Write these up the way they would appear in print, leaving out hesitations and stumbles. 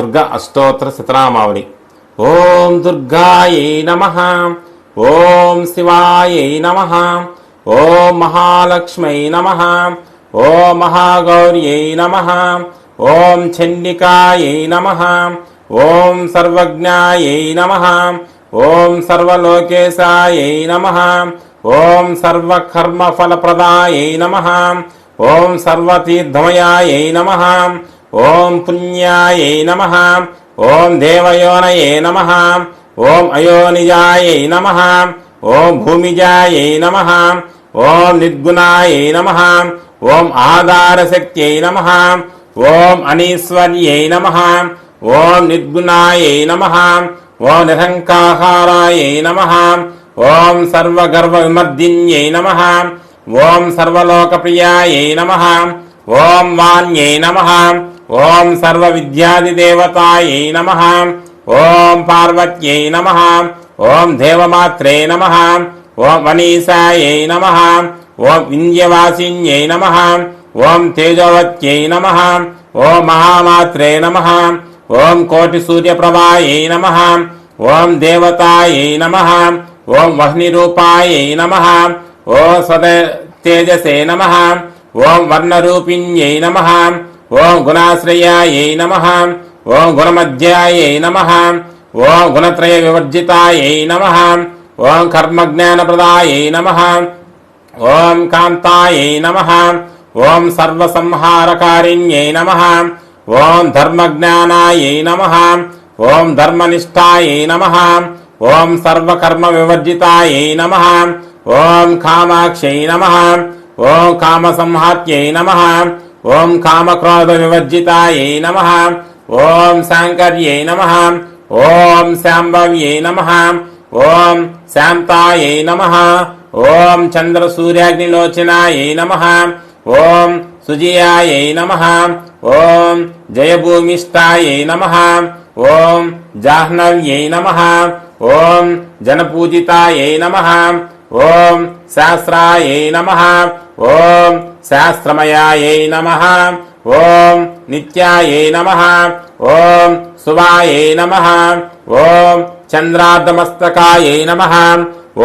దుర్గా అష్టోత్తర శతనామావళి. ఓం దుర్గాయై నమః, ఓం శివాయై నమః, ఓం మహాలక్ష్మై నమః, ఓం మహాగౌర్యై నమః, ఓం చండికాయై నమః, ఓం సర్వజ్ఞాయై నమః, ఓం సర్వలోకేశాయై నమః, ఓం సర్వకర్మఫలప్రదాయై నమః, ఓం సర్వతీర్థమయాయై నమః, ఓం పుణ్యాయై నమః, ఓం దేవయోనయే నమః, ఓం అయోనిజాయై నమః, ఓం భూమిజాయై నమః, ఓం నిర్గుణాయై నమః, ఓం ఆధారశక్త్యై నమః, ఓం అనీశ్వర్యై నమః, ఓం నిర్గుణాయై నమః, ఓం నిరహంకారాయై నమః, ఓం సర్వగర్వవిమర్దిన్యై నమః, ఓం సర్వలోకప్రియాయై నమః, ఓం వాణ్యై నమః, ఓం సర్వవిద్యాదిదేవతాయై నమః, ఓం పార్వత్యై నమః, ఓం దేవమాత్రే నమః, ఓం మనీషాయై నమః, ఓం వింధ్యవాసిన్యై నమః, ఓం తేజోవత్యై నమః, ఓం మహామాత్రే నమః, ఓం కోటి సూర్యప్రభాయై నమః, ఓం దేవతాయై నమః, ఓం వహ్నిరూపాయై నమః, ఓం సతేజసే నమః, ఓం వర్ణరూపిణ్యై నమః, ఓం గుణాశ్రయాయై నమః, ఓం గుణమధ్యాయై నమః, ఓం గుణత్రయ వివర్జితాయై నమః, ఓం కర్మజ్ఞానప్రదాయై నమః, ఓం కాంతాయై నమః, ఓం సర్వసంహారకారిణ్యై నమః, ఓం ధర్మజ్ఞానాయై నమః, ఓం ధర్మనిష్టాయై నమః, ఓం సర్వకర్మ వివర్జితాయై నమః, ఓం కామాక్షై నమః, ఓం కామసంహాత్యై నమః, ఓం కామక్రోధ వివర్జితాయై నమః, ఓం శాంకర్యై నమః, ఓం శాంభవ్యై నమః, ఓం శాంతాయై నమః, ఓం చంద్రసూర్యాగ్నిలోచనాయై నమః, ఓం సుజయాయై నమః, ఓం జయభూమిష్టాయై నమః, ఓం జాహ్నవ్యై నమః, ఓం జనపూజితాయై నమః, ఓం శాస్త్రాయై నమః, ఓం శాస్త్రమయాయై నమః, ఓం నిత్యాయై నమః, ఓం శుభాయై నమః, ఓం చంద్రార్ధమస్తకాయై నమః,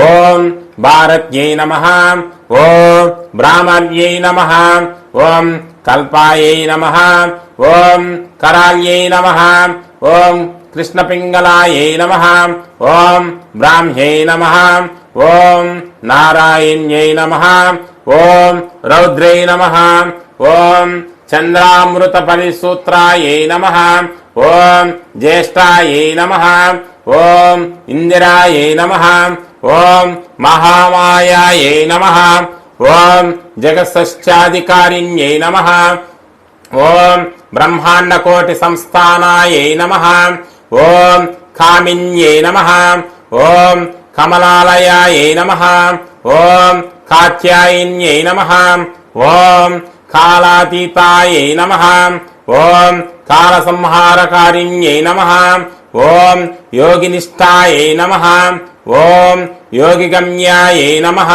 ఓం భారత్యై నమః, ఓం బ్రాహ్మణ్యై నమః, ఓం కల్పాయై నమః, ఓం కరాళ్యై నమః, ఓం కృష్ణపింగళాయై నమః, ఓం బ్రాహ్మ్యై నమః, ఓం నారాయణ్యై నమః, ఓం రౌద్రై నమః, ఓం చంద్రామృత పరిసూత్రాయై నమః, ఓం జ్యేష్ఠాయై నమః, ఓం ఇందిరాయై నమః, ఓం మహామాయాయై నమః, ఓం జగత్సృష్ట్యాధికారిణ్యై నమః, ఓం బ్రహ్మాండకోటి సంస్థానాయై నమః, ఓం కామిన్యై నమః, ఓం కమలాలయాయై నమః, ఓం కాత్యాయన్యై నమః, ఓం కాలాతీతాయై నమః, ఓం కాలసంహారకారిణ్యై నమః, ఓం యోగినిష్టాయై నమః, ఓం యోగిగమ్యాయై నమః,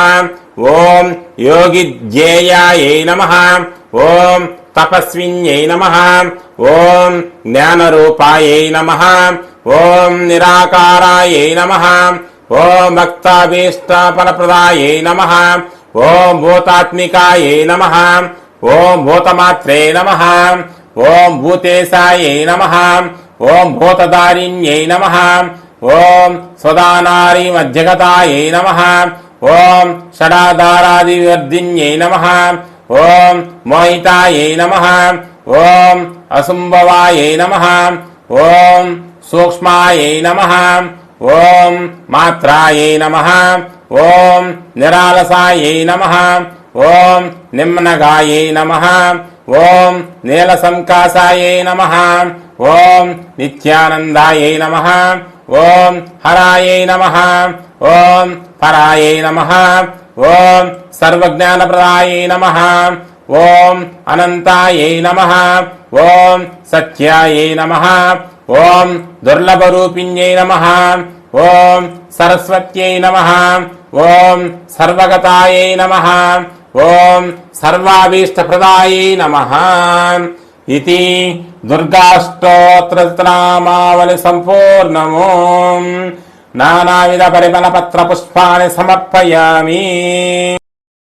ఓం యోగిధ్యేయాయై నమః, ఓం తపస్విన్యై నమః, ఓం జ్ఞానరూపాయై నమః, ఓం నిరాకారాయై నమః, ఓం భక్తాభీష్టఫలప్రదాయై నమః, ఓం భూతాత్మికాయై నమః, ఓం భూతమాత్రే నమః, ఓం భూతేశాయై నమః, ఓం భూతదారిణ్యై నమః, ఓం స్వదానారీ మధ్యగతాయై నమః, ఓం షడాధారాదివర్ధిన్యై నమః, ఓం మోహితాయై నమః, ఓం అసుంభవాయై నమః, ఓం సూక్ష్మాయై నమః, ఓం మాత్రాయై నమః, ఓం నిరాలసాయై నమః, ఓం నిమ్నగాయై నమః, ఓం నీలసంకాసాయై నమః, ఓం నిత్యానందాయై నమః, ఓం హరాయై నమః, ఓం పరాయై నమః, ఓం సర్వజ్ఞానప్రదాయై నమః, ఓం అనంతాయై నమః, ఓం సత్యాయై నమః, ఓం దుర్లభరూపిణ్యై నమః, ఓం సరస్వత్యై నమః, ఓం సర్వగతాయై నమః, ఓం సర్వాభీష్టప్రదాయై నమః. इति दुर्गाष्टोत्तरनामावली सम्पूर्णमु नानाविध परिमलपत्र पुष्पाणि समर्पयामि।